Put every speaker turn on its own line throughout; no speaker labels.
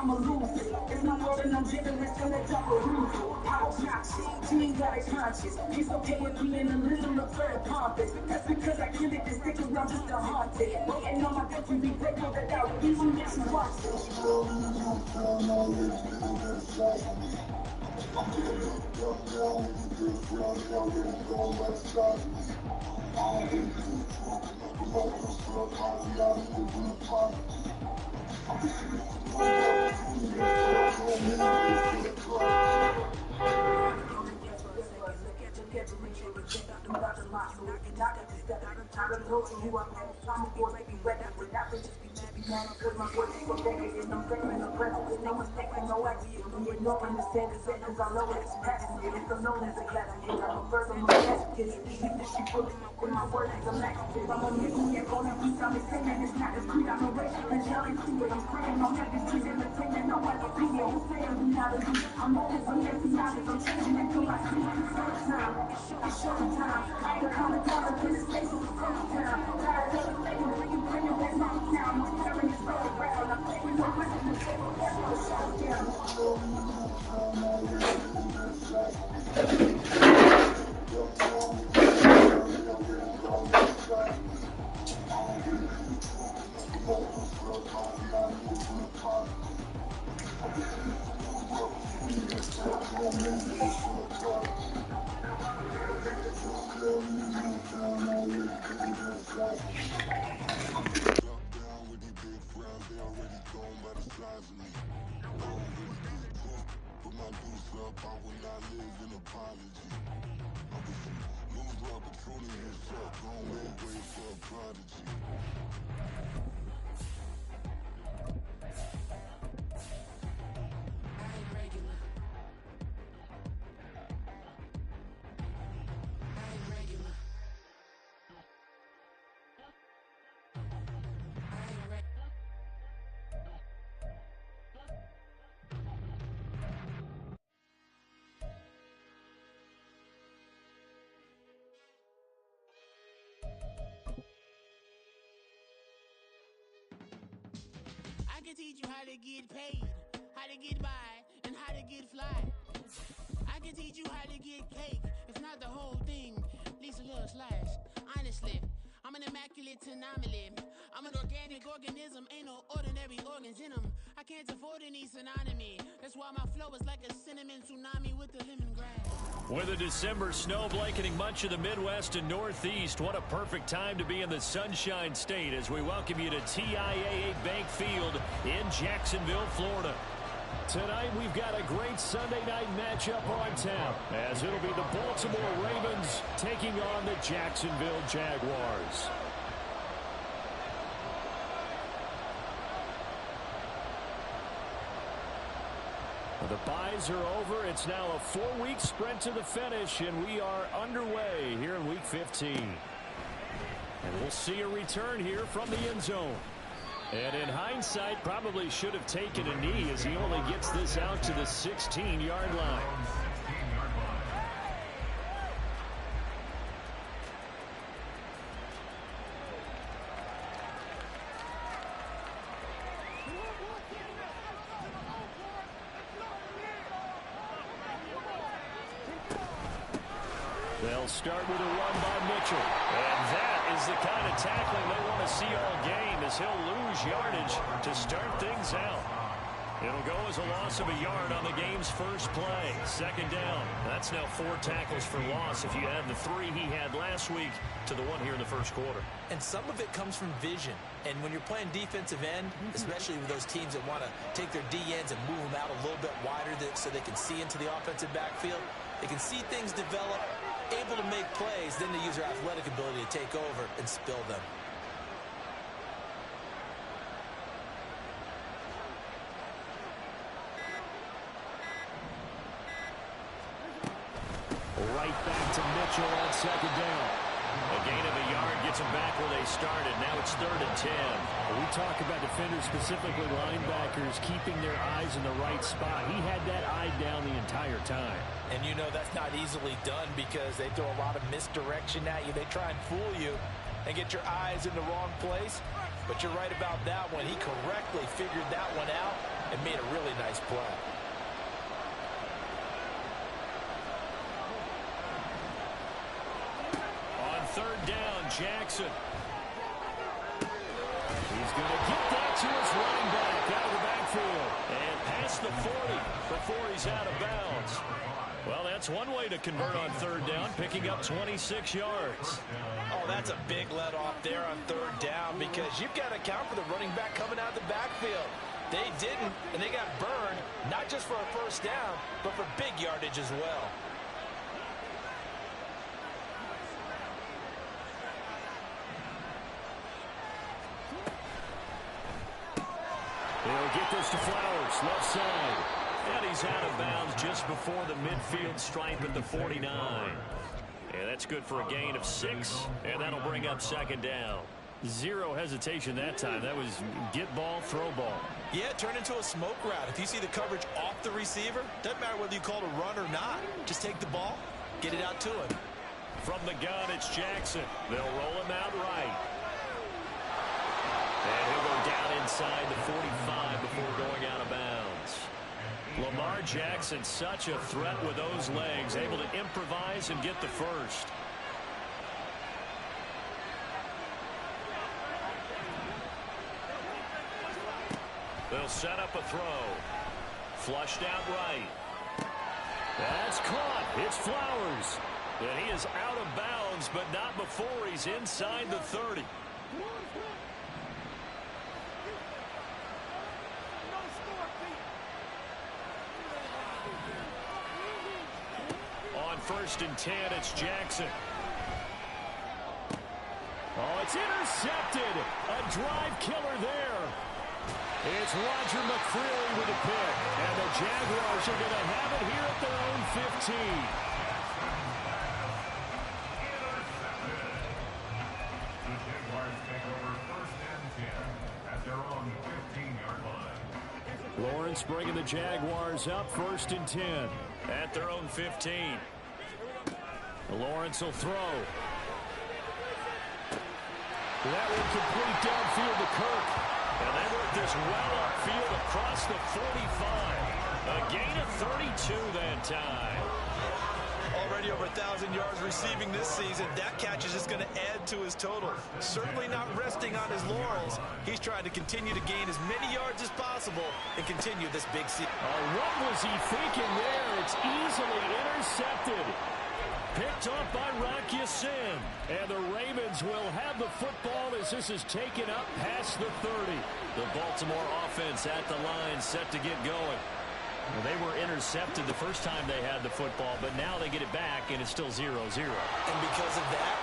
I'ma lose it. It's my world and I'm generous, gonna drop a roof. How obnoxious, team got it conscious. It's okay with being a little absurd pompous. That's because I killed it to stick around just to haunt it. Waiting on my country, be grateful that I would even miss you watch this.
I can teach you how to get paid, how to get by, and how to get fly. I can teach you how to get cake, if not the whole thing, at least a little slice. Honestly, I'm an immaculate anomaly. I'm an organic organism, ain't no ordinary organs in them. I can't afford any synonymy. That's why my flow is like a cinnamon tsunami with the lemongrass.
With a December snow blanketing much of the Midwest and Northeast, what a perfect time to be in the Sunshine State as we welcome you to TIAA Bank Field in Jacksonville, Florida. Tonight, we've got a great Sunday night matchup on tap, as it'll be the Baltimore Ravens taking on the Jacksonville Jaguars. The byes are over. It's now a 4-week sprint to the finish, and we are underway here in Week 15. And we'll see a return here from the end zone. And in hindsight, probably should have taken a knee as he only gets this out to the 16-yard line. They'll start with a run by Mitchell. And that is the kind of tackling they want to see all game, as he'll lose yardage to start things out. It'll go as a loss of a yard on the game's first play. Second down. That's now 4 tackles for loss if you add the 3 he had last week to the 1 here in the first quarter.
And some of it comes from vision. And when you're playing defensive end, especially with those teams that want to take their D-ends and move them out a little bit wider so they can see into the offensive backfield, they can see things develop, able to make plays, then they use their athletic ability to take over and spill them.
Right back to Mitchell on second down. A gain of a yard gets them back where they started. Now it's 3rd and 10.
We talk about defenders, specifically linebackers, keeping their eyes in the right spot. He had that eye down the entire time.
And you know that's not easily done because they throw a lot of misdirection at you. They try and fool you and get your eyes in the wrong place. But you're right about that one. He correctly figured that one out and made a really nice play.
On third down, Jackson. He's going to get that to his running back out of the backfield. And past the 40 before he's out of bounds. Well, that's one way to convert on third down, picking up 26 yards.
Oh, that's a big let off there on third down because you've got to account for the running back coming out of the backfield. They didn't, and they got burned, not just for a first down, but for big yardage as well.
They'll get this to Flowers, left side. And he's out of bounds just before the midfield stripe at the 49. And that's good for a gain of 6, and that'll bring up second down. Zero hesitation that time. That was get ball, throw ball.
Yeah, it turned into a smoke route. If you see the coverage off the receiver, doesn't matter whether you call it a run or not. Just take the ball, get it out to him.
From the gun, it's Jackson. They'll roll him out right. And he'll go down inside the 45 before going out of bounds. Lamar Jackson, such a threat with those legs, able to improvise and get the first. They'll set up a throw. Flushed out right. That's caught. It's Flowers. And he is out of bounds, but not before he's inside the 30. On 1st and 10, it's Jackson. Oh, it's intercepted. A drive killer there. It's Roger McCreary with a pick. And the Jaguars are going to have it here at their own 15.
The Jaguars take over 1st and 10 at their own 15-yard line.
Lawrence bringing the Jaguars up 1st and 10 at their own 15. Lawrence will throw. That one complete downfield to Kirk. And they work this well upfield across the 45. A gain of 32 that time.
Already over 1,000 yards receiving this season. That catch is just going to add to his total. Certainly not resting on his laurels. He's trying to continue to gain as many yards as possible and continue this big season.
What was he thinking there? It's easily intercepted. Picked off by Rock Ya-Sin. And the Ravens will have the football as this is taken up past the 30. The Baltimore offense at the line set to get going. Well, they were intercepted the first time they had the football, but now they get it back, and it's still 0-0.
And because of that,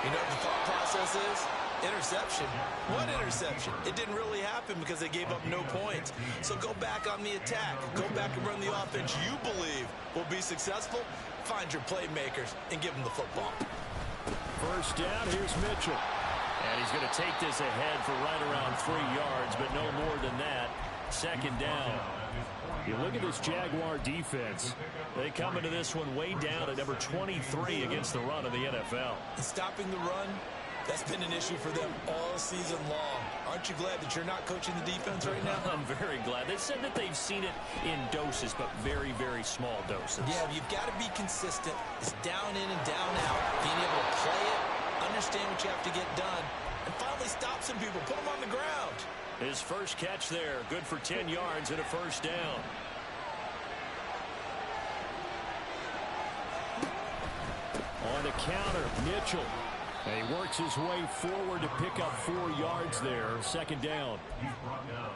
you know what the thought process is? Interception. What interception? It didn't really happen because they gave up no points. So go back on the attack. Go back and run the offense you believe will be successful. Find your playmakers and give them the football.
First down, here's Mitchell. And he's going to take this ahead for right around 3 yards, but no more than that. Second down. You look at this Jaguar defense. They come into this one way down at number 23 against the run of the NFL.
Stopping the run, that's been an issue for them all season long. Aren't you glad that you're not coaching the defense right now?
I'm very glad. They said that they've seen it in doses, but very, very small doses.
Yeah, you've got to be consistent. It's down in and down out. Being able to play it, understand what you have to get done, and finally stop some people, put them on the ground.
His first catch there, good for 10 yards and a first down. On the counter, Mitchell. And he works his way forward to pick up 4 yards there. Second down.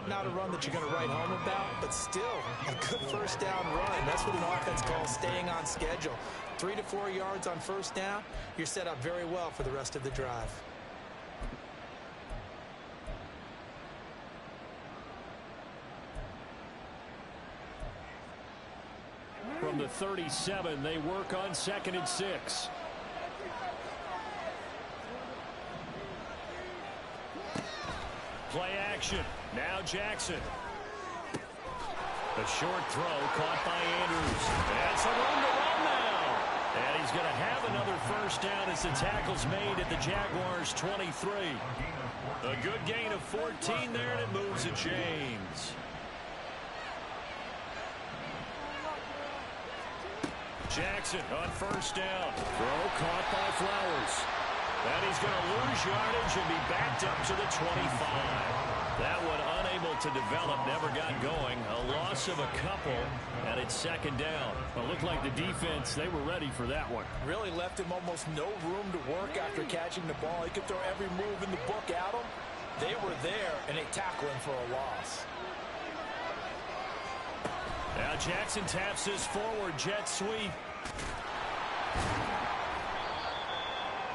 Not a run that you're going to write home about, but still a good first down run. That's what an offense calls staying on schedule. 3 to 4 yards on first down, you're set up very well for the rest of the drive.
From the 37, they work on 2nd and 6. Play action. Now Jackson. A short throw caught by Andrews. That's a room to run now. And he's going to have another first down as the tackle's made at the Jaguars' 23. A good gain of 14 there, and it moves to James. Jackson on first down.
Throw caught by Flowers.
And he's going to lose yardage and be backed up to the 25. That one unable to develop, never got going. A loss of a couple, and it's second down.
Well, it looked like the defense, they were ready for that one.
Really left him almost no room to work after catching the ball. He could throw every move in the book at him. They were there, and they tackle him for a loss.
Now Jackson taps his forward jet sweep.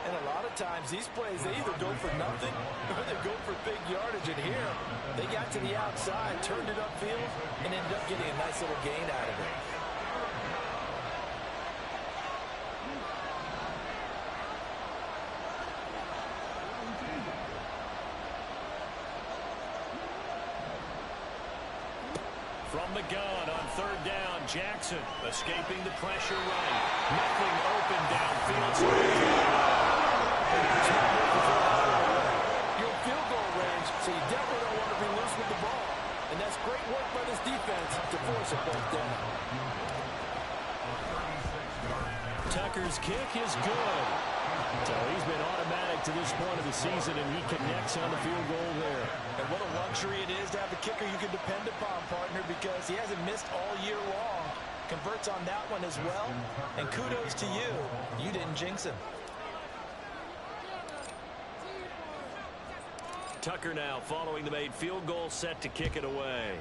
And a lot of times, these plays, they either go for nothing or they go for big yardage. And here, they got to the outside, turned it upfield, and ended up getting a nice little gain out of it.
From the gun on third down, Jackson escaping the pressure right. Nothing open downfield.
You're in field goal range, so you definitely don't want to be loose with the ball. And that's great work by this defense to force a fourth down.
Tucker's kick is good.
So he's been automatic to this point of the season, and he connects on the field goal there.
And what a luxury it is to have a kicker you can depend upon, partner, because he hasn't missed all year long. Converts on that one as well. And kudos to you. You didn't jinx him.
Tucker now following the made field goal, set to kick it away.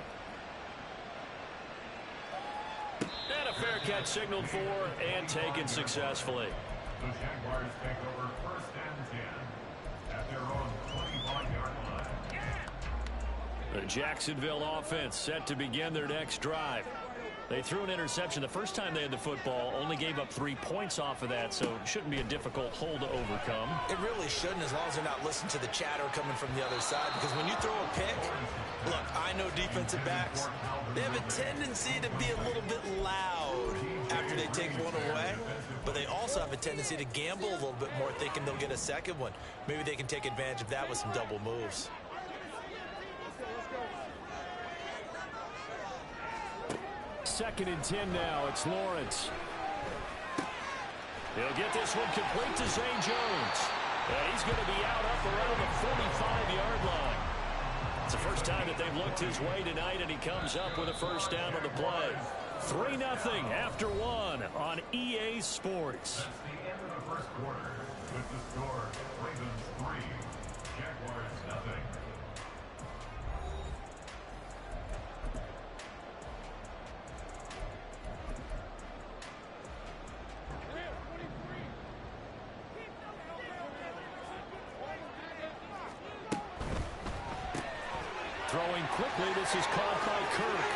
And a fair catch signaled for and taken successfully.
The Jaguars take over first and 10 at their own 25-yard line.
The Jacksonville offense set to begin their next drive. They threw an interception the first time they had the football, only gave up 3 points off of that, so it shouldn't be a difficult hole to overcome.
It really shouldn't, as long as they're not listening to the chatter coming from the other side, because when you throw a pick, look, I know defensive backs, they have a tendency to be a little bit loud after they take one away, but they also have a tendency to gamble a little bit more, thinking they'll get a second one. Maybe they can take advantage of that with some double moves.
Second and 10 now. It's Lawrence.
He'll get this one complete to Zay Jones. And he's going to be out up around the 45-yard line. It's the first time that they've looked his way tonight, and he comes up with a first down on the play. 3-0 after one on EA Sports.
That's the end of the first quarter with the score Ravens 3, Jaguars 0.
Throwing quickly, this is caught by Kirk.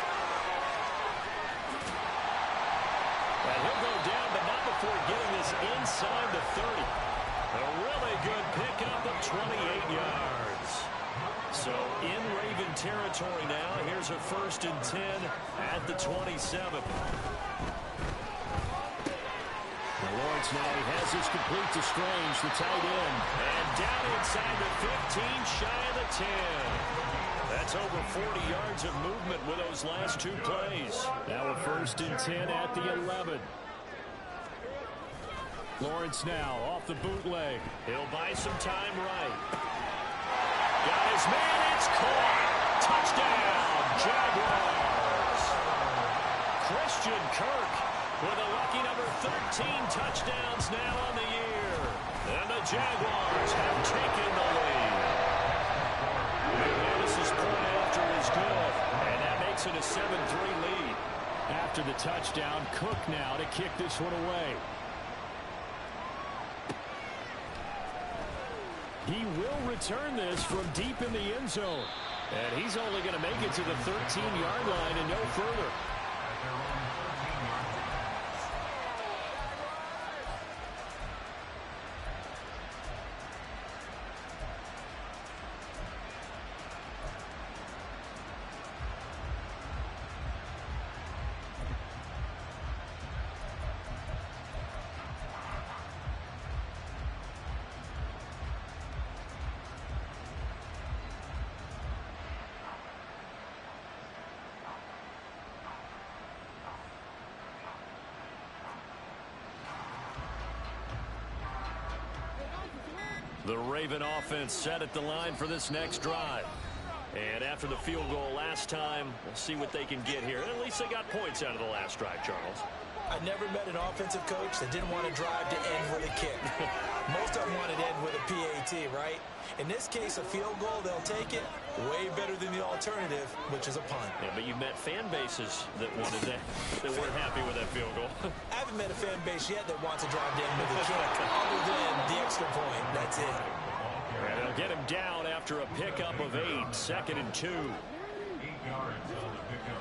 And he'll go down, but not before getting this inside the 30. A really good pickup of 28 yards. So in Raven territory now. Here's a first and 10 at the 27.
Lawrence now, he has this complete to Strange, the tight end.
And down inside the 15, shy of the 10. That's over 40 yards of movement with those last 2 plays.
Now a first and 10 at the 11. Lawrence now off the bootleg.
He'll buy some time right. Guys, man, it's caught. Touchdown, Jaguars. Christian Kirk with a lucky number 13 touchdowns now on the year. And the Jaguars have taken the lead. McManus's point after is good, and that makes it a 7-3 lead.
After the touchdown, Cook now to kick this one away. He will return this from deep in the end zone.
And he's only going to make it to the 13-yard line and no further. The Raven offense set at the line for this next drive. And after the field goal last time, we'll see what they can get here. At least they got points out of the last drive, Charles.
I never met an offensive coach that didn't want to drive to end with a kick. Most of them wanted to end with a PAT, right? In this case, a field goal, they'll take it. Way better than the alternative, which is a punt.
Yeah, but you've met fan bases that wanted that weren't happy with that field goal.
I haven't met a fan base yet that wants to drive to end with a kick, other than the extra point. That's it.
And they'll get him down after a pickup of 8, 2nd and 2.
8 yards on the pickup.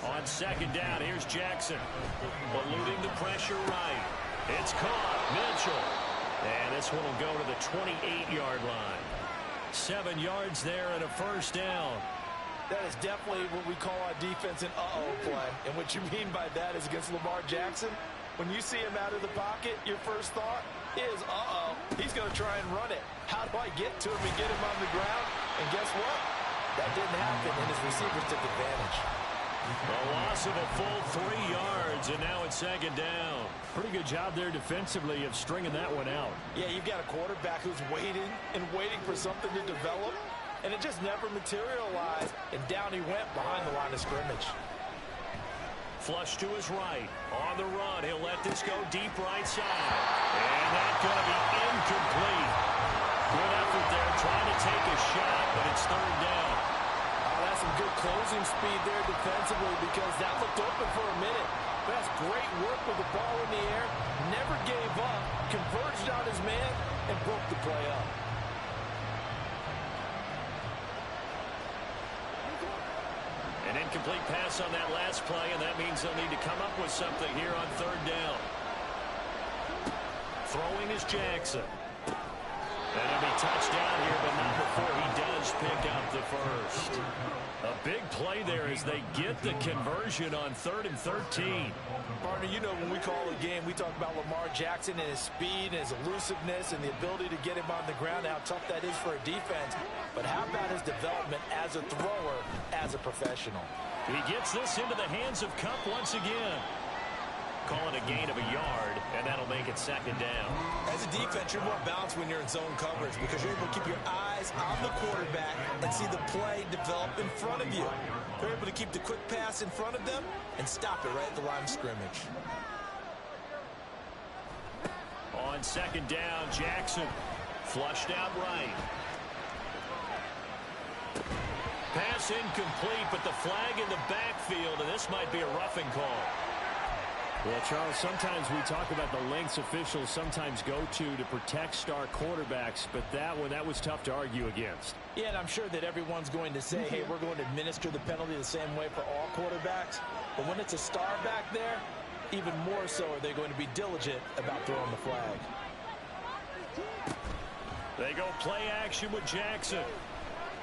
On second down, here's Jackson. Eluding the pressure right. It's caught. Mitchell. And this one will go to the 28-yard line. 7 yards there and a first down.
That is definitely what we call our defense an uh-oh play. And what you mean by that is against Lamar Jackson, when you see him out of the pocket, your first thought is, uh-oh, he's going to try and run it. How do I get to him and get him on the ground? And guess what? That didn't happen, and his receivers took advantage.
A loss of a full 3 yards, and now it's second down.
Pretty good job there defensively of stringing that one out.
Yeah, you've got a quarterback who's waiting and waiting for something to develop, and it just never materialized, and down he went behind the line of scrimmage.
Flush to his right. On the run, he'll let this go deep right side. And that's going to be incomplete. Good effort there, trying to take a shot, but it's third down.
That's some good closing speed there defensively, because that looked open for a minute. But that's great work with the ball in the air. Never gave up, converged on his man, and broke the play up.
An incomplete pass on that last play, and that means they'll need to come up with something here on third down. Throwing is Jackson. And he'll be touched down here, but not before he does pick up the first. A big play there as they get the conversion on 3rd and 13.
Partner, you know when we call a game, we talk about Lamar Jackson and his speed and his elusiveness and the ability to get him on the ground, how tough that is for a defense. But how about his development as a thrower, as a professional?
He gets this into the hands of Cup once again. Call it a gain of a yard, and that'll make it second down.
As a defense, you're more balanced when you're in zone coverage because you're able to keep your eyes on the quarterback and see the play develop in front of you. They're able to keep the quick pass in front of them and stop it right at the line of scrimmage.
On second down, Jackson flushed out right. Pass incomplete, but the flag in the backfield, and this might be a roughing call.
Well, Charles, sometimes we talk about the lengths officials sometimes go to protect star quarterbacks, but that was tough to argue against.
Yeah, and I'm sure that everyone's going to say, hey, we're going to administer the penalty the same way for all quarterbacks. But when it's a star back there, even more so are they going to be diligent about throwing the flag.
They go play action with Jackson.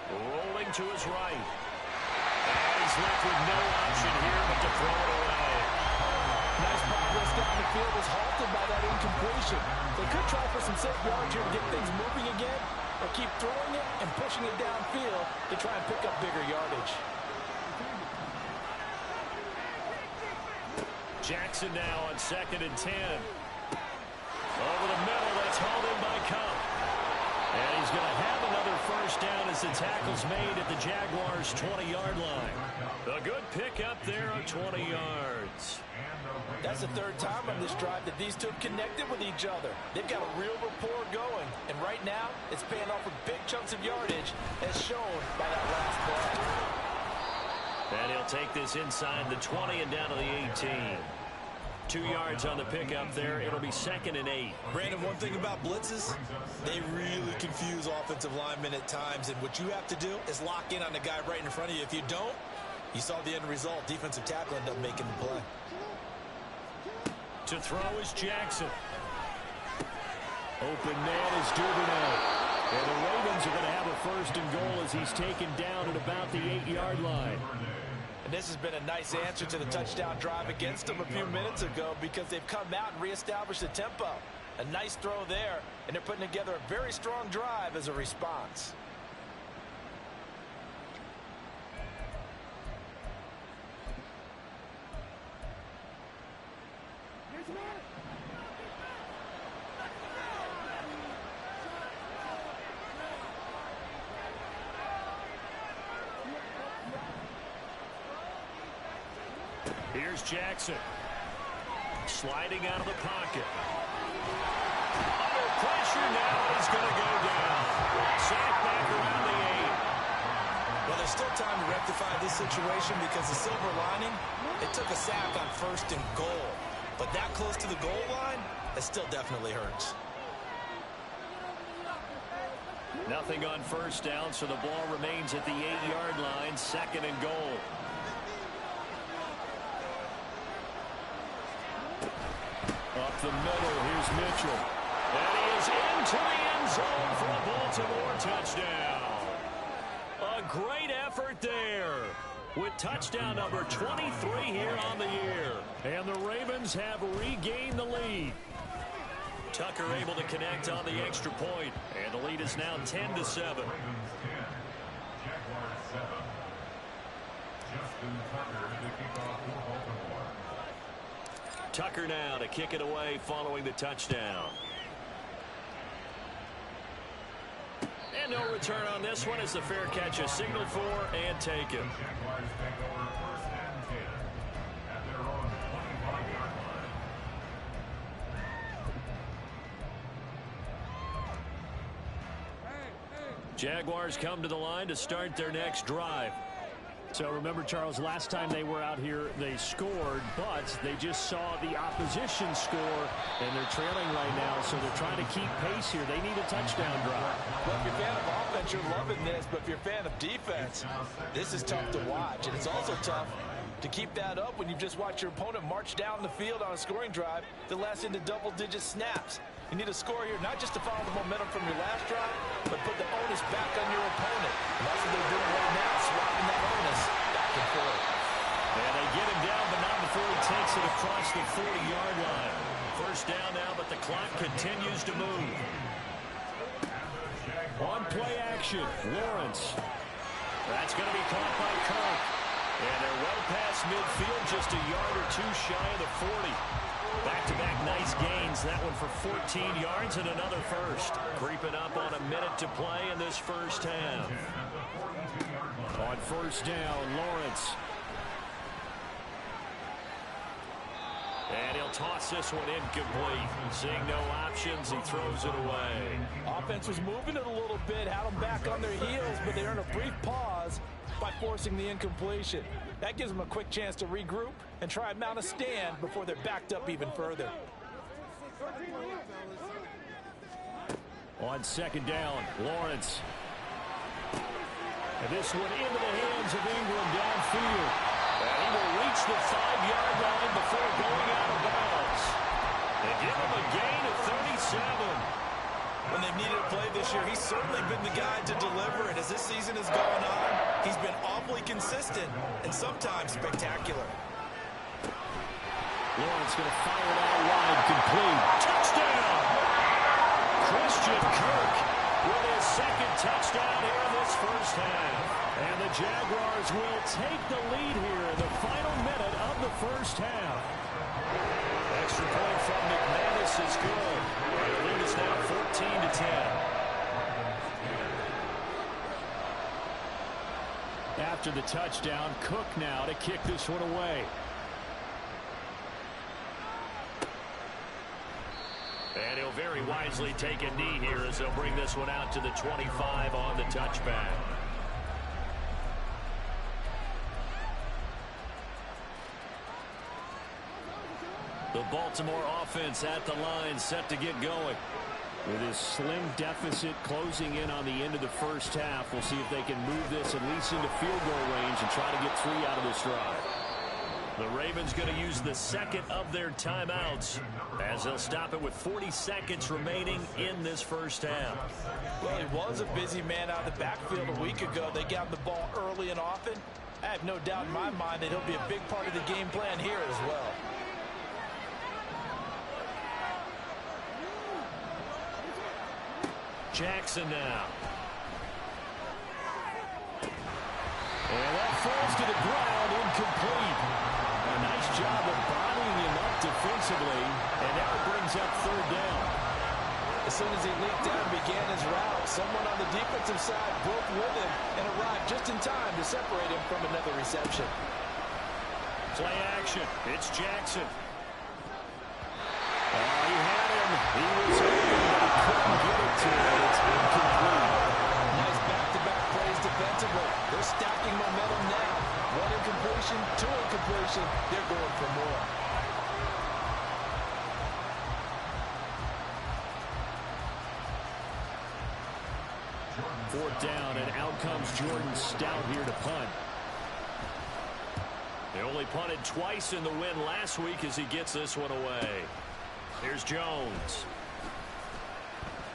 Rolling to his right. And he's left with no option here but to throw it away.
Nice progress down the field was halted by that incompletion. They could try for some safe yards here to get things moving again, or keep throwing it and pushing it downfield to try and pick up bigger yardage.
Jackson now on 2nd and 10. Over the middle, that's hauled in by Cup. And he's going to have another first down as the tackle's made at the Jaguars' 20-yard line. A good pickup there on 20 yards.
That's the third time on this drive that these two have connected with each other. They've got a real rapport going. And right now, it's paying off with big chunks of yardage, as shown by that last play.
And he'll take this inside the 20 and down to the 18. 2 yards on the pickup there. It'll be 2nd and 8.
Brandon, one thing about blitzes, they really confuse offensive linemen at times. And what you have to do is lock in on the guy right in front of you. If you don't, you saw the end result. Defensive tackle ended up making the play.
To throw is Jackson. Open man is Duvernay. And the Ravens are going to have a 1st and goal as he's taken down at about the 8-yard line.
And this has been a nice answer to the touchdown drive against them a few minutes ago, because they've come out and reestablished the tempo. A nice throw there, and they're putting together a very strong drive as a response.
Here's Jackson. Sliding out of the pocket. Under pressure now, he's going to go down. Sack back around the 8.
Well, there's still time to rectify this situation because the silver lining, it took a sack on 1st and goal. But that close to the goal line, it still definitely hurts.
Nothing on 1st down, so the ball remains at the 8-yard line, 2nd and goal. Up the middle, here's Mitchell. And he is into the end zone for a Baltimore touchdown. A great effort there with touchdown number 23 here on the year. And the Ravens have regained the lead. Tucker able to connect on the extra point, and the lead is now 10-7. Tucker now to kick it away following the touchdown. And no return on this one as the fair catch is signaled for and taken. Jaguars come to the line to start their next drive.
So remember, Charles, last time they were out here, they scored, but they just saw the opposition score, and they're trailing right now, so they're trying to keep pace here. They need a touchdown drive.
Well, if you're a fan of offense, you're loving this, but if you're a fan of defense, this is tough to watch, and it's also tough to keep that up when you've just watched your opponent march down the field on a scoring drive that lasts into double-digit snaps. You need a score here, not just to follow the momentum from your last drive, but put the onus back on your opponent. And that's what they're doing right now, swapping that onus back and forth.
And they get him down, but not before he takes it across the 40-yard line. 1st down now, but the clock continues to move. On play action, Lawrence. That's going to be caught by Kirk. And they're well past midfield, just a yard or two shy of the 40. Back-to-back nice gains. That one for 14 yards and another first. Creeping up on a minute to play in this first half. On 1st down, Lawrence. And he'll toss this one incomplete. Seeing no options, he throws it away.
Offense was moving it a little bit, had them back on their heels, but they earned a brief pause by forcing the incompletion. That gives them a quick chance to regroup and try and mount a stand before they're backed up even further.
On 2nd down, Lawrence. And this one into the hands of Ingram downfield. And he will reach the 5-yard line before going out of bounds. They give him a gain of 37.
When they've needed a play this year, he's certainly been the guy to deliver. And as this season has gone on, he's been awfully consistent and sometimes spectacular.
Lawrence going to fire it out wide, complete. Touchdown!
Christian Kirk with his 2nd touchdown here in this first half.
And the Jaguars will take the lead here in the final minute of the first half.
Extra point from McManus is good. The lead is now 14-10.
After the touchdown, Cook now to kick this one away.
And he'll very wisely take a knee here as they'll bring this one out to the 25 on the touchback. The Baltimore offense at the line, set to get going.
With his slim deficit closing in on the end of the first half, we'll see if they can move this at least into field goal range and try to get 3 out of this drive.
The Ravens going to use the 2nd of their timeouts as they'll stop it with 40 seconds remaining in this first half.
Well, he was a busy man out of the backfield a week ago. They got the ball early and often. I have no doubt in my mind that he'll be a big part of the game plan here as well.
Jackson now.
And that falls to the ground, incomplete. A nice job of bottling him up defensively, and now it brings up 3rd down.
As soon as he leaped down and began his route, someone on the defensive side broke with him and arrived just in time to separate him from another reception.
Play action. It's Jackson. He had him. He was open, but he couldn't get it to him. It's incomplete.
Nice back-to-back plays defensively. They're stacking momentum now. One incompletion, two incompletion. They're going for more.
Fourth down, and out comes Jordan Stout here to punt. They only punted twice in the win last week as he gets this one away. Here's Jones.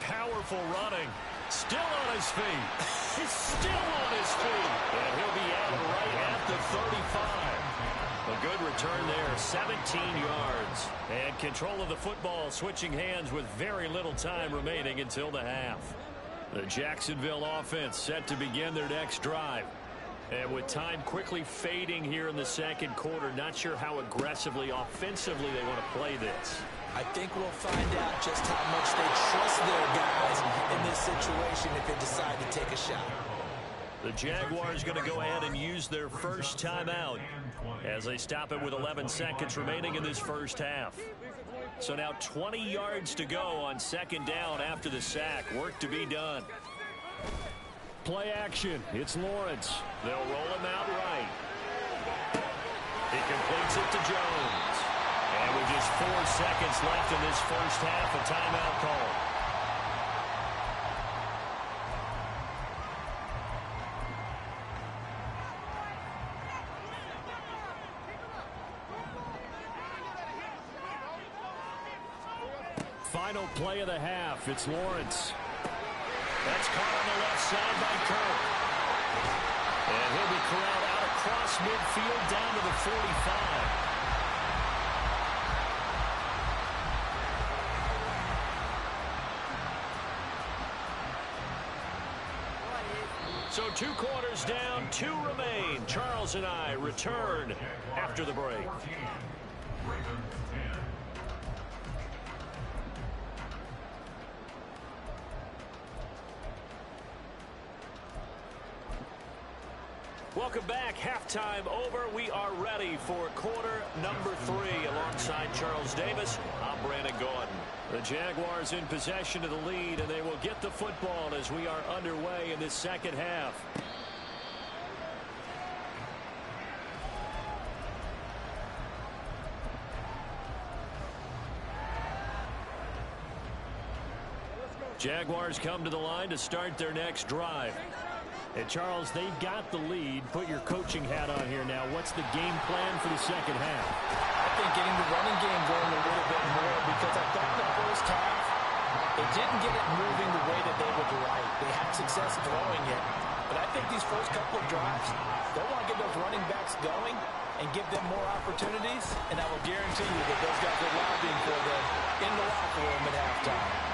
Powerful running. Still on his feet. He's still on his feet. And he'll be out right at the 35. A good return there, 17 yards. And control of the football switching hands with very little time remaining until the half. The Jacksonville offense set to begin their next drive. And with time quickly fading here in the second quarter, not sure how aggressively, offensively they want to play this.
I think we'll find out just how much they trust their guys in this situation if they decide to take a shot.
The Jaguars going to go ahead and use their first timeout as they stop it with 11 seconds remaining in this first half. So now 20 yards to go on second down after the sack. Work to be done. Play action. It's Lawrence. They'll roll him out right. He completes it to Jones. And with just 4 seconds left in this first half, a timeout call. Final play of the half. It's Lawrence. That's caught on the left side by Kirk. And he'll be corralled out across midfield down to the 45. So 2 quarters down, 2 remain. Charles and I return after the break. Welcome back. Halftime over. We are ready for quarter number 3. Alongside Charles Davis, I'm Brandon Gordon. The Jaguars in possession of the lead, and they will get the football as we are underway in this second half. Jaguars come to the line to start their next drive. And Charles, they've got the lead. Put your coaching hat on here now. What's the game plan for the second half?
I think getting the running game going a little bit more, because I thought in the first half they didn't get it moving the way that they would like. They had success throwing it. But I think these first couple of drives, they'll want to get those running backs going and give them more opportunities. And I will guarantee you that those guys are lobbying for them in the locker room at halftime.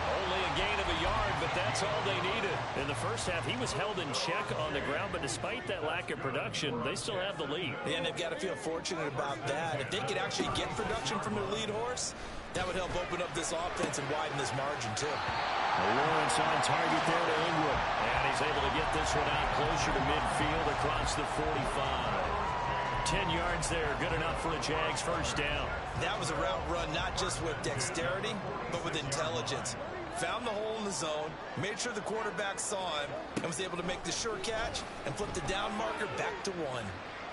Only a gain of a yard, but that's all they needed. In the first half, he was held in check on the ground, but despite that lack of production, they still have the lead.
And they've got to feel fortunate about that. If they could actually get production from their lead horse, that would help open up this offense and widen this margin, too.
Lawrence on target there to Ingram. And he's able to get this one out closer to midfield across the 45. 10 yards there, good enough for a Jags first down.
That was a route run not just with dexterity, but with intelligence. Found the hole in the zone, made sure the quarterback saw him, and was able to make the sure catch and flip the down marker back to 1.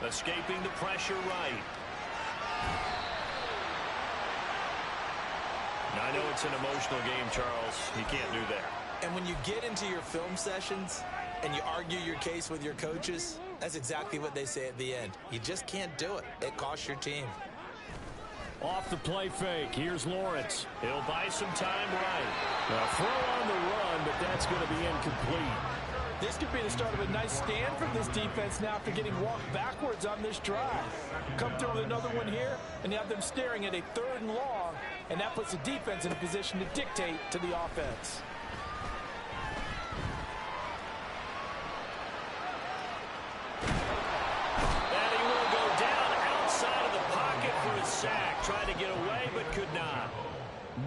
Escaping the pressure right. Now, I know it's an emotional game, Charles. You can't do that.
And when you get into your film sessions and you argue your case with your coaches, that's exactly what they say at the end. You just can't do it. It costs your team.
Off the play fake. Here's Lawrence. He'll buy some time right. Now, throw on the run, but that's going to be incomplete.
This could be the start of a nice stand from this defense now after getting walked backwards on this drive. Come through with another one here, and you have them staring at a 3rd and long, and that puts the defense in a position to dictate to the offense.
And he will go down outside of the pocket for a sack. Trying to get away, but could not.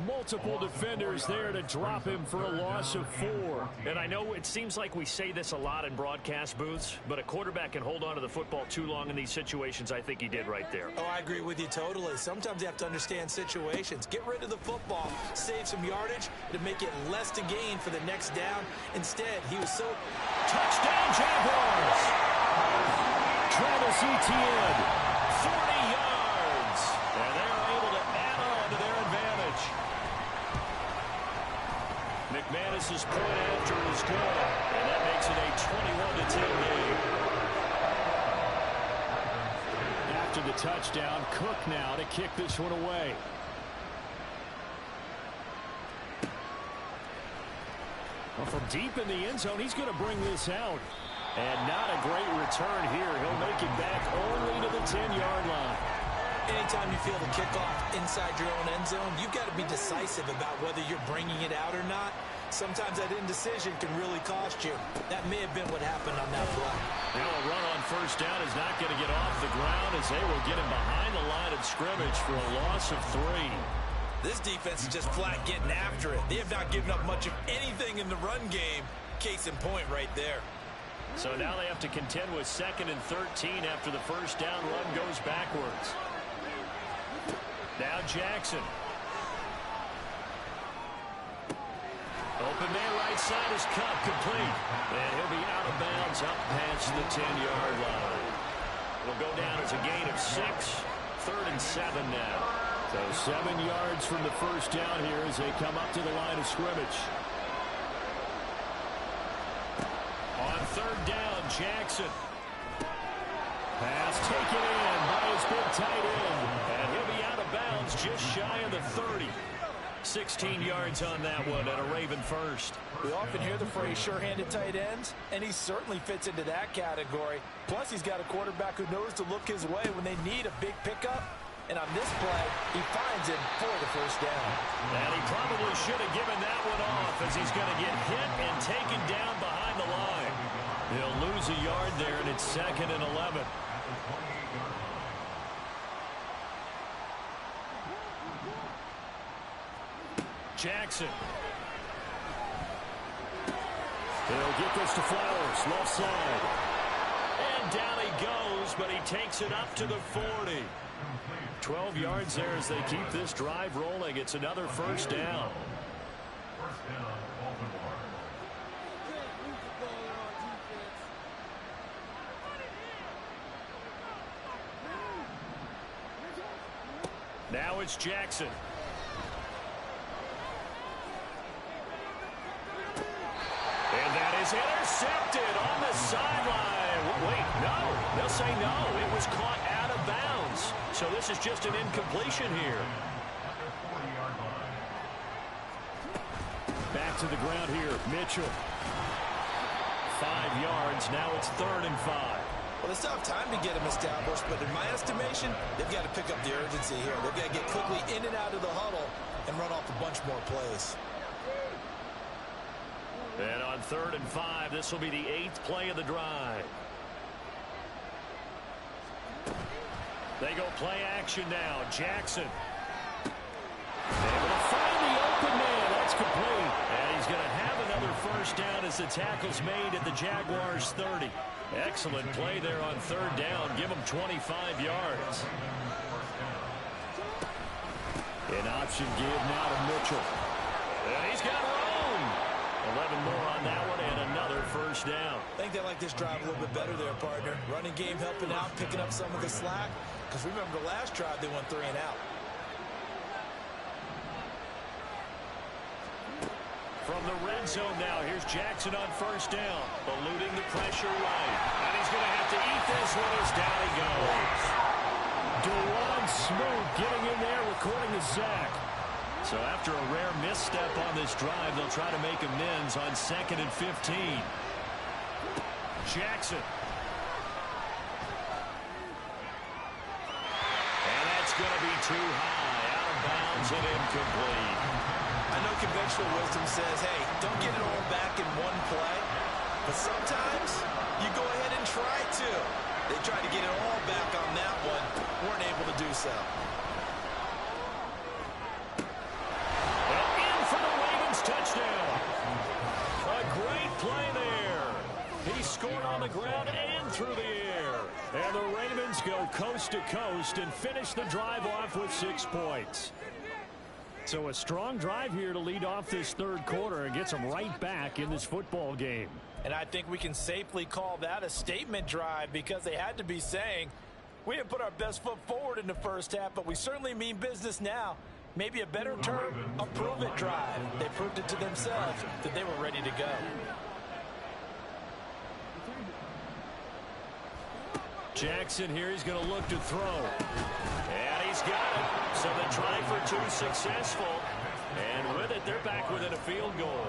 Multiple defenders there to drop him for a loss of 4.
And I know it seems like we say this a lot in broadcast booths, but a quarterback can hold on to the football too long in these situations. I think he did right there.
Oh, I agree with you totally. Sometimes you have to understand situations. Get rid of the football, save some yardage to make it less to gain for the next down. Instead, he was so...
Touchdown, Jaguars!
Travis Etienne,
40 yards! And they're able to add on to their advantage. McManus's point after is good, and that makes it a 21-10 game.
after the touchdown. Cook now to kick this one away. Well, from deep in the end zone, he's going to bring this out. And not a great return here. He'll make it back only to the 10-yard line.
Anytime you feel the kickoff inside your own end zone, you've got to be decisive about whether you're bringing it out or not. Sometimes that indecision can really cost you. That may have been what happened on that play.
Now a run on first down is not going to get off the ground as they will get him behind the line of scrimmage for a loss of 3.
This defense is just flat getting after it. They have not given up much of anything in the run game. Case in point right there.
So now they have to contend with 2nd and 13 after the first down run goes backwards. Now Jackson. Open there, right side is Cup, complete. And he'll be out of bounds up past the 10-yard line. It'll go down as a gain of 6. 3rd and 7 now.
So 7 yards from the first down here as they come up to the line of scrimmage.
On 3rd down, Jackson.
Pass taken in by his big tight end.
And he'll be out of bounds just shy of the 30. 16 yards on that one and a Raven first.
We often hear the phrase sure-handed tight ends, and he certainly fits into that category. Plus, he's got a quarterback who knows to look his way when they need a big pickup. And on this play, he finds him for the first down.
And he probably should have given that one off as he's going to get hit and taken down behind the line. He'll lose a yard there, and it's 2nd and 11. Jackson.
He'll get this to Flowers, left side.
And down he goes, but he takes it up to the 40. 12 yards there as they keep this drive rolling. It's another first down. Now it's Jackson. And that is intercepted on the sideline. Wait, no. They'll say no. It was caught out of bounds. So this is just an incompletion here.
Back to the ground here, Mitchell.
5 yards. Now it's 3rd and 5.
Well, it's not time to get him established, but in my estimation, they've got to pick up the urgency here. They've got to get quickly in and out of the huddle and run off a bunch more plays.
And on 3rd and 5, this will be the 8th play of the drive. They go play action now. Jackson. Able to find the open man. That's complete. And he's going to have another first down as the tackle's made at the Jaguars' 30. Excellent play there on 3rd down. Give him 25 yards.
An option give now to Mitchell.
And he's got room. 11 more on that one and another first down.
I think they like this drive a little bit better there, partner. Running game helping out, picking up some of the slack. Because remember, the last drive, they went 3 and out.
From the red zone now, here's Jackson on first down. Eluding the pressure right. And he's going to have to eat this one as down he goes.
Dewan Smoot getting in there, recording the sack.
So after a rare misstep on this drive, they'll try to make amends on 2nd and 15. Jackson. And that's going to be too high. Out of bounds and incomplete.
I know conventional wisdom says, hey, don't get it all back in one play. But sometimes you go ahead and try to. They tried to get it all back on that one. Weren't able to do so.
the ground and through the air. And the Ravens go coast to coast and finish the drive off with 6 points. So a strong drive here to lead off this third quarter and gets them right back in this football game.
And I think we can safely call that a statement drive because they had to be saying, we didn't put our best foot forward in the first half, but we certainly mean business now. Maybe a better term, a prove-it drive. They proved it to themselves that they were ready to go.
Jackson here, he's going to look to throw. And he's got it. So the try for 2 successful. And with it, they're back within a field goal.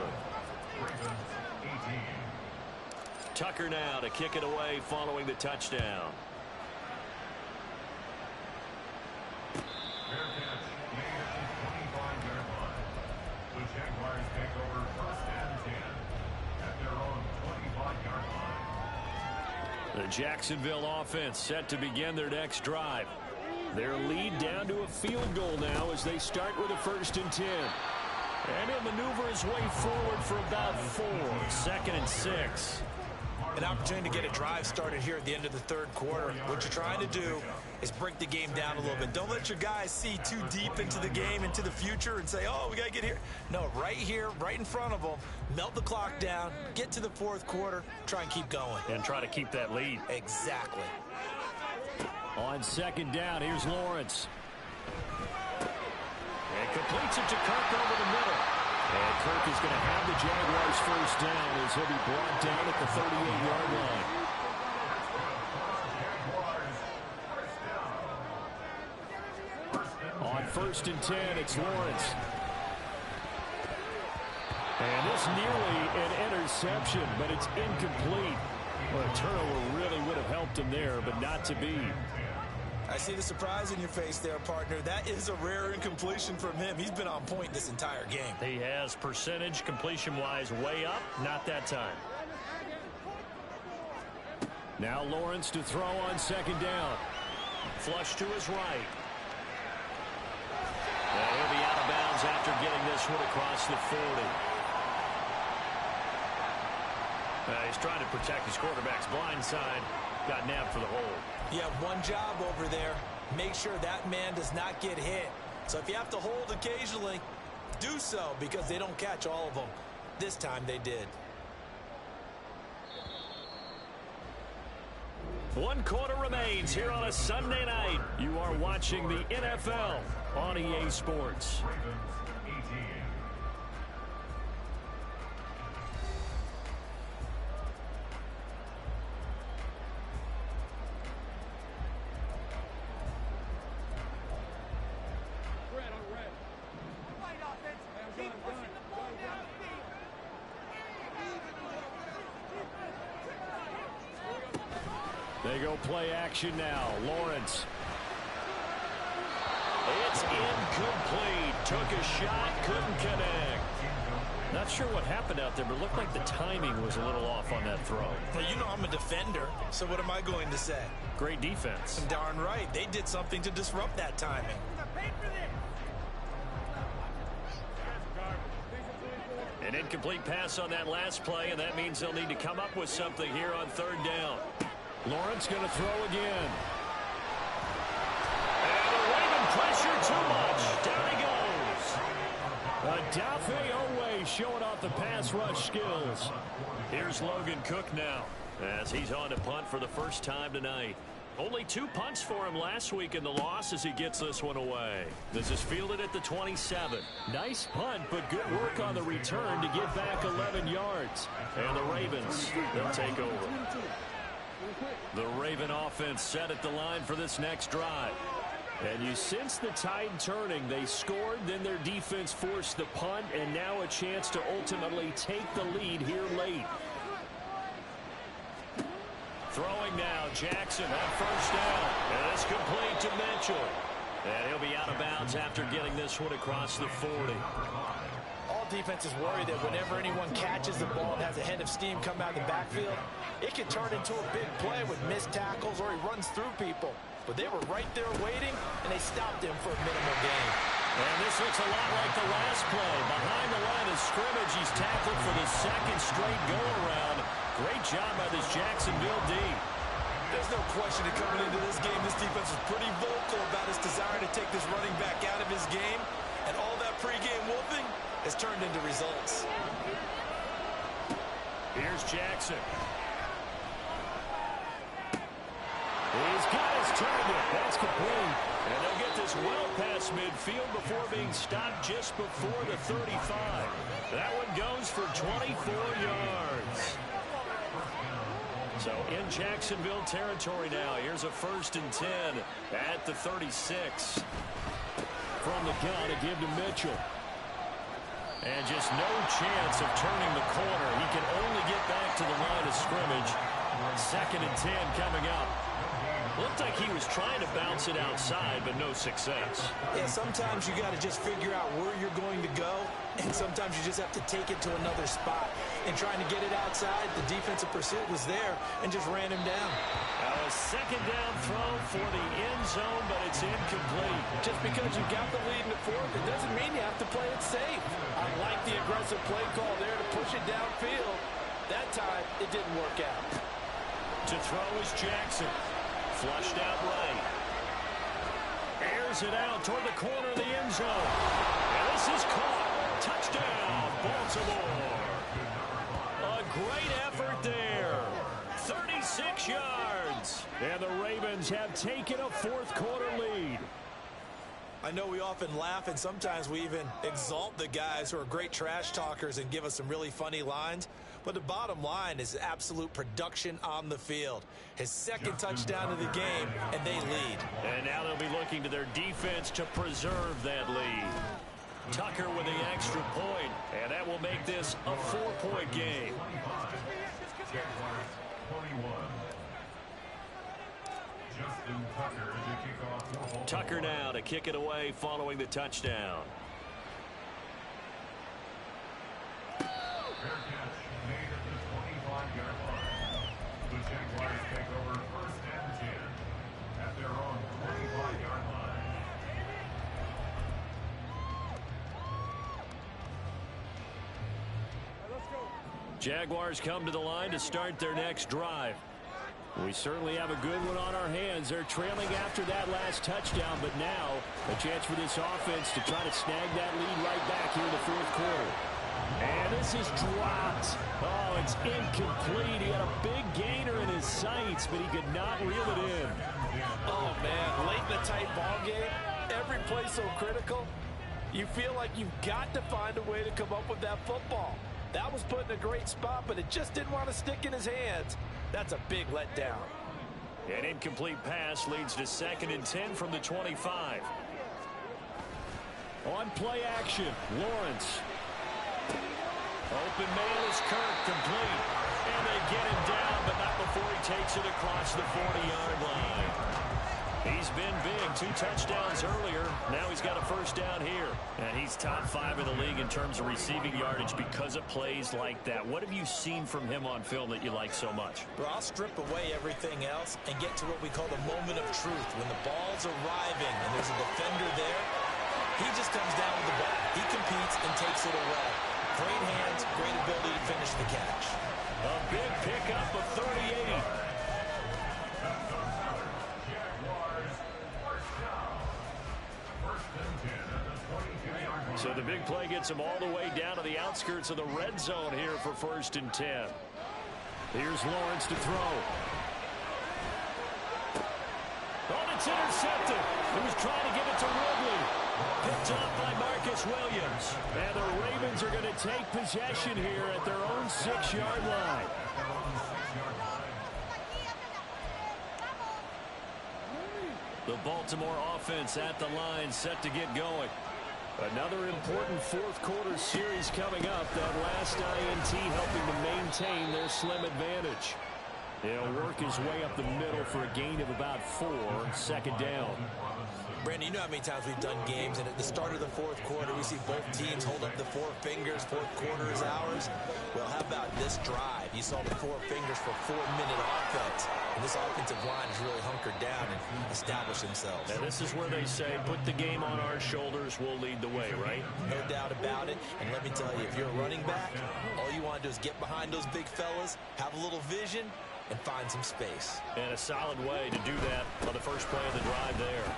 Tucker now to kick it away following the touchdown.
The Jaguars take over 1st and 10 at their own 25-yard line.
The Jacksonville offense set to begin their next drive. Their lead down to a field goal now as they start with a 1st and 10. And he'll maneuver his way forward for about 4. 2nd and 6.
An opportunity to get a drive started here at the end of the third quarter. What you're trying to do is break the game down a little bit. Don't let your guys see too deep into the game, into the future, and say, oh, we got to get here. No, right here, right in front of them, melt the clock down, get to the fourth quarter, try and keep going.
And try to keep that lead.
Exactly.
On 2nd down, here's Lawrence. And completes it to Kirk over the middle. And Kirk is going to have the Jaguars' first down as he'll be brought down at the 38-yard line. On 1st and 10, it's Lawrence. And this nearly an interception, but it's incomplete. Well, a turnover really would have helped him there, but not to be.
I see the surprise in your face there, partner. That is a rare incompletion from him. He's been on point this entire game.
He has percentage completion-wise way up. Not that time. Now Lawrence to throw on 2nd down. Flush to his right. And he'll be out of bounds after getting this one across the 40. He's trying to protect his quarterback's blind side. Got nabbed for the hold.
You have one job over there. Make sure that man does not get hit. So if you have to hold occasionally, do so because they don't catch all of them. This time they did.
1 quarter remains here on a Sunday night. You are watching the NFL on EA Sports. They go play action now. Lawrence. It's incomplete. Took a shot, couldn't connect. Not sure what happened out there, but it looked like the timing was a little off on that throw.
Well, you know I'm a defender, so what am I going to say?
Great defense.
Darn right. They did something to disrupt that timing.
An incomplete pass on that last play, and that means they'll need to come up with something here on 3rd down. Lawrence going to throw again. And the Raven pressure too much. Down he goes. Odafe Oweh showing off the pass rush skills. Here's Logan Cook now as he's on to punt for the first time tonight. Only 2 punts for him last week in the loss as he gets this one away. This is fielded at the 27. Nice punt, but good work on the return to get back 11 yards. And the Ravens, they'll take over. The Raven offense set at the line for this next drive. And you sense the tide turning. They scored, then their defense forced the punt, and now a chance to ultimately take the lead here late. Throwing now, Jackson on 1st down. And it's complete to Mitchell. And he'll be out of bounds after getting this one across the 40.
All defenses worry that whenever anyone catches the ball and has a head of steam come out of the backfield, it can turn into a big play with missed tackles or he runs through people. But they were right there waiting, and they stopped him for a minimal gain.
And this looks a lot like the last play. Behind the line of scrimmage, he's tackled for the 2nd straight go-around. Great job by this Jacksonville D.
There's no question that coming into this game, this defense was pretty vocal about its desire to take this running back out of his game. And all that pregame whooping has turned into results.
Here's Jackson. He's got his target. That's complete. And they'll get this well past midfield before being stopped just before the 35. That one goes for 24 yards. So in Jacksonville territory now. Here's a 1st and 10 at the 36. From the gun to give to Mitchell. And just no chance of turning the corner. He can only get back to the line of scrimmage. 2nd and 10 coming up. Looked like he was trying to bounce it outside, but no success.
Yeah, sometimes you got to just figure out where you're going to go, and sometimes you just have to take it to another spot. And trying to get it outside, the defensive pursuit was there and just ran him down.
Now a 2nd down throw for the end zone, but it's incomplete.
Just because you got the lead in the 4th, it doesn't mean you have to play it safe. I like the aggressive play call there to push it downfield. That time, it didn't work out.
To throw is Jackson. Flushed out right. Airs it out toward the corner of the end zone. And this is caught. Touchdown, Baltimore. A great effort there. 36 yards. And the Ravens have taken a 4th quarter lead.
I know we often laugh, and sometimes we even exalt the guys who are great trash talkers and give us some really funny lines. But the bottom line is absolute production on the field. His 2nd touchdown of the game, and they lead.
And now they'll be looking to their defense to preserve that lead. Tucker with the extra point, and that will make this a 4-point game. Tucker now to kick it away following the touchdown.
Fair catch made at the 25-yard line. The Jaguars take over 1st and 10 at their own 25-yard line.
Jaguars come to the line to start their next drive. We certainly have a good one on our hands. They're trailing after that last touchdown, but now a chance for this offense to try to snag that lead right back here in the 4th quarter. And this is dropped. Oh, it's incomplete. He had a big gainer in his sights, but he could not reel it in.
Oh, man, late in the tight ball game, every play so critical. You feel like you've got to find a way to come up with that football. That was put in a great spot, but it just didn't want to stick in his hands. That's a big letdown.
An incomplete pass leads to 2nd and 10 from the 25. On play action, Lawrence. Open man is Kirk, complete. And they get him down, but not before he takes it across the 40-yard line. He's been big, 2 touchdowns earlier. Now he's got a 1st down here. And he's top 5 in the league in terms of receiving yardage because of plays like that. What have you seen from him on film that you like so much?
Well, I'll strip away everything else and get to what we call the moment of truth. When the ball's arriving and there's a defender there, he just comes down with the ball. He competes and takes it away. Great hands, great ability to finish the catch.
A big pickup of 38. So the big play gets him all the way down to the outskirts of the red zone here for 1st and 10. Here's Lawrence to throw. Oh, it's intercepted. He was trying to give it to Ridley. Picked off by Marcus Williams. And the Ravens are going to take possession here at their own 6-yard line. The Baltimore offense at the line, set to get going. Another important 4th quarter series coming up. That last INT helping to maintain their slim advantage. He'll work his way up the middle for a gain of about 4, 2nd down.
Brandon, you know how many times we've done games, and at the start of the 4th quarter, we see both teams hold up the 4 fingers, 4th quarter is ours. Well, how about this drive?
You saw the 4 fingers for 4-minute offense. And this offensive line has really hunkered down and established themselves.
And this is where they say, put the game on our shoulders, we'll lead the way, right?
No doubt about it. And let me tell you, if you're a running back, all you want to do is get behind those big fellas, have a little vision, and find some space.
And a solid way to do that on the first play of the drive there.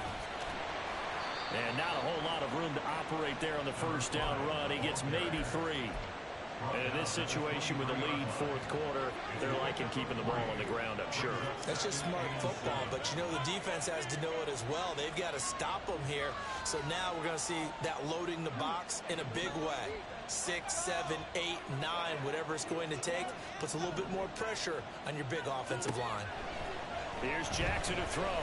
And not a whole lot of room to operate there on the first down run. He gets maybe 3. And in this situation with the lead fourth quarter, they're liking keeping the ball on the ground, I'm sure.
That's just smart football, but you know the defense has to know it as well. They've got to stop them here. So now we're going to see that loading the box in a big way. 6, 7, 8, 9, whatever it's going to take, puts a little bit more pressure on your big offensive line.
Here's Jackson to throw.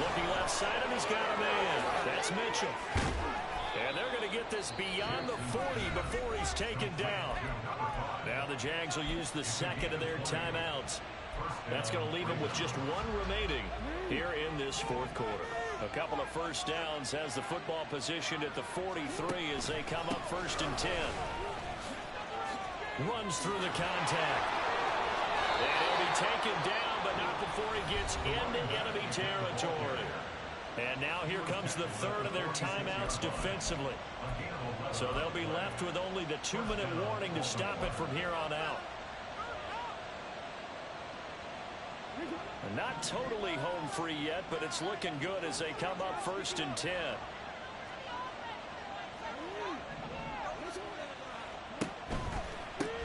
Looking left side, and he's got a man. That's Mitchell. And they're going to get this beyond the 40 before he's taken down. Now the Jags will use the second of their timeouts. That's going to leave them with just 1 remaining here in this fourth quarter. A couple of first downs has the football positioned at the 43 as they come up 1st and 10. Runs through the contact. And he'll be taken down, but not before he gets into enemy territory. And now here comes the 3rd of their timeouts defensively. So they'll be left with only the 2-minute warning to stop it from here on out. Not totally home free yet, but it's looking good as they come up 1st and 10.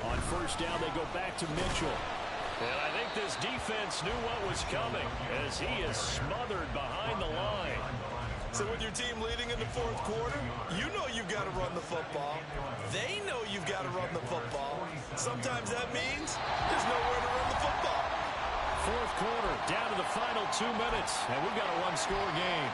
On first down, they go back to Mitchell. And I think this defense knew what was coming as he is smothered behind the line.
So with your team leading in the fourth quarter, you know you've got to run the football. They know you've got to run the football. Sometimes that means there's nowhere to run the football.
Fourth quarter, down to the final 2 minutes, and we've got a 1-score game.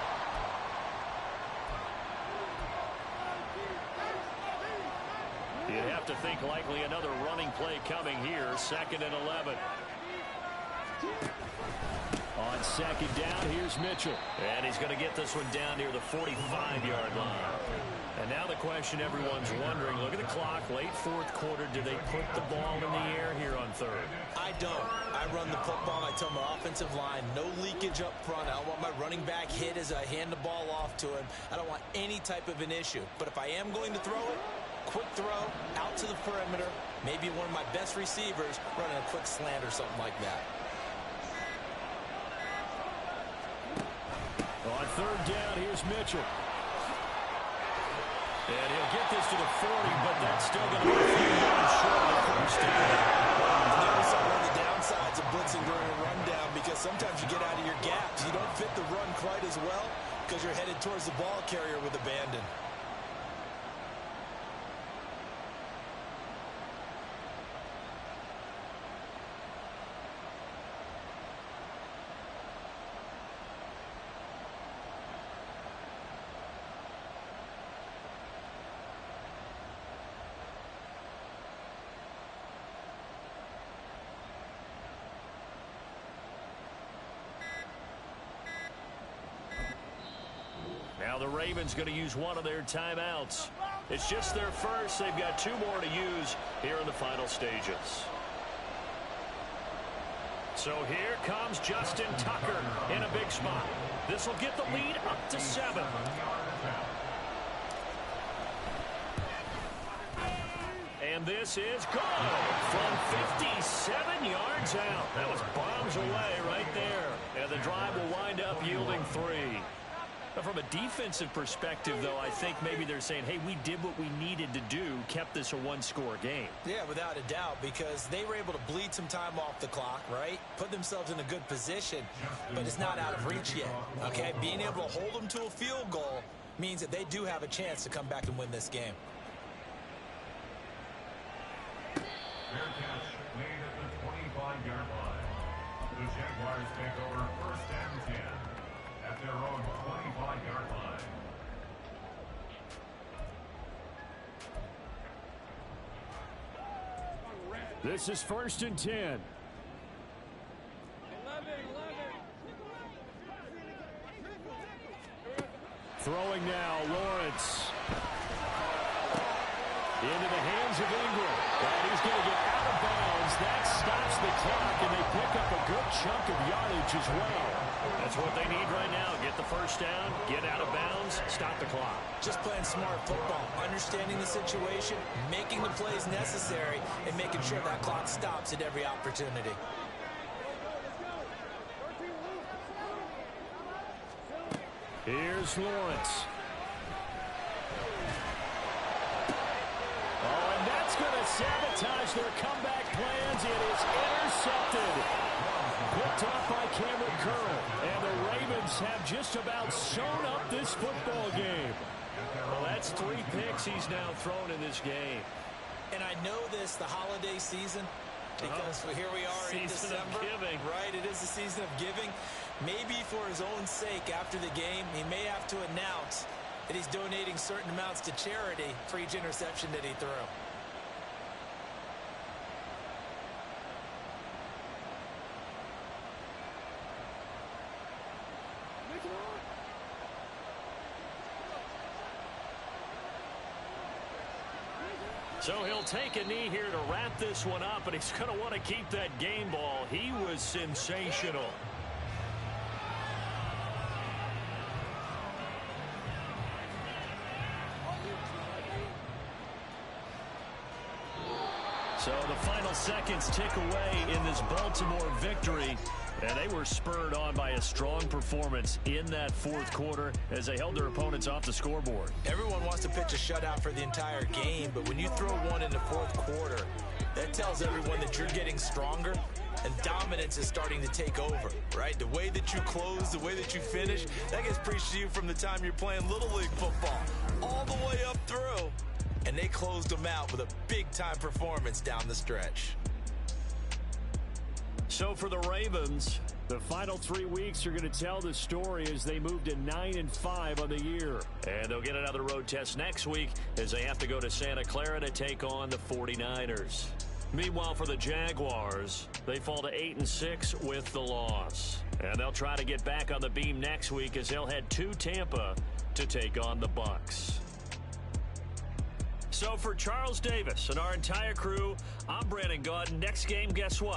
You'd have to think likely another running play coming here, 2nd and 11. On second down, here's Mitchell. And he's going to get this one down near the 45-yard line. And now the question everyone's wondering, look at the clock, late fourth quarter, do they put the ball in the air here on 3rd?
I don't. I run the football. I tell my offensive line, no leakage up front. I don't want my running back hit as I hand the ball off to him. I don't want any type of an issue. But if I am going to throw it, quick throw, out to the perimeter, maybe one of my best receivers running a quick slant or something like that.
On 3rd down, here's Mitchell. And he'll get this to the 40, but that's still going to be a few yards short of the first down.
There's some of the downsides of blitzing during a rundown because sometimes you get out of your gaps. You don't fit the run quite as well because you're headed towards the ball carrier with abandon.
Now the Ravens going to use one of their timeouts. It's just their first. They've got 2 more to use here in the final stages. So here comes Justin Tucker in a big spot. This will get the lead up to 7. And this is good from 57 yards out. That was bombs away right there. And the drive will wind up yielding 3. From a defensive perspective, though, I think maybe they're saying, hey, we did what we needed to do, kept this a 1-score game.
Yeah, without a doubt, because they were able to bleed some time off the clock, right? Put themselves in a good position, but it's not out of reach yet, okay? Being able to hold them to a field goal means that they do have a chance to come back and win this game.
Fair catch made at the 25-yard line. The Jaguars take over 1st and 10 at their own 25-yard line.
This is 1st and 10. Throwing now, Lawrence. Into the hands of Ingram. And he's going to get out of bounds. that stops the clock, and they pick up a good chunk of yardage as well.
That's what they need right now. Get the first down, get out of bounds, stop the clock.
Just playing smart football, understanding the situation, making the plays necessary, and making sure that clock stops at every opportunity.
Here's Lawrence. Oh, and that's going to sabotage their comeback plans. It is intercepted. Picked up by Cameron Curl. And the Ravens have just about sewn up this football game.
Well, that's 3 picks he's now thrown in this game.
And I know this, the holiday season, because here we are in December.
Season of giving.
Right, it is the season of giving. Maybe for his own sake after the game, he may have to announce that he's donating certain amounts to charity for each interception that he threw.
So he'll take a knee here to wrap this one up, and he's going to want to keep that game ball. He was sensational. So the final seconds tick away in this Baltimore victory. And they were spurred on by a strong performance in that fourth quarter as they held their opponents off the scoreboard.
Everyone wants to pitch a shutout for the entire game, but when you throw one in the fourth quarter, that tells everyone that you're getting stronger and dominance is starting to take over, right? The way that you close, the way that you finish, that gets preached to you from the time you're playing Little League football all the way up through. And they closed them out with a big-time performance down the stretch.
So for the Ravens, the final 3 weeks are going to tell the story as they move to 9-5 on the year.
And they'll get another road test next week as they have to go to Santa Clara to take on the 49ers. Meanwhile, for the Jaguars, they fall to 8-6 with the loss. And they'll try to get back on the beam next week as they'll head to Tampa to take on the Bucs. So for Charles Davis and our entire crew, I'm Brandon Gaudin. Next game, guess what?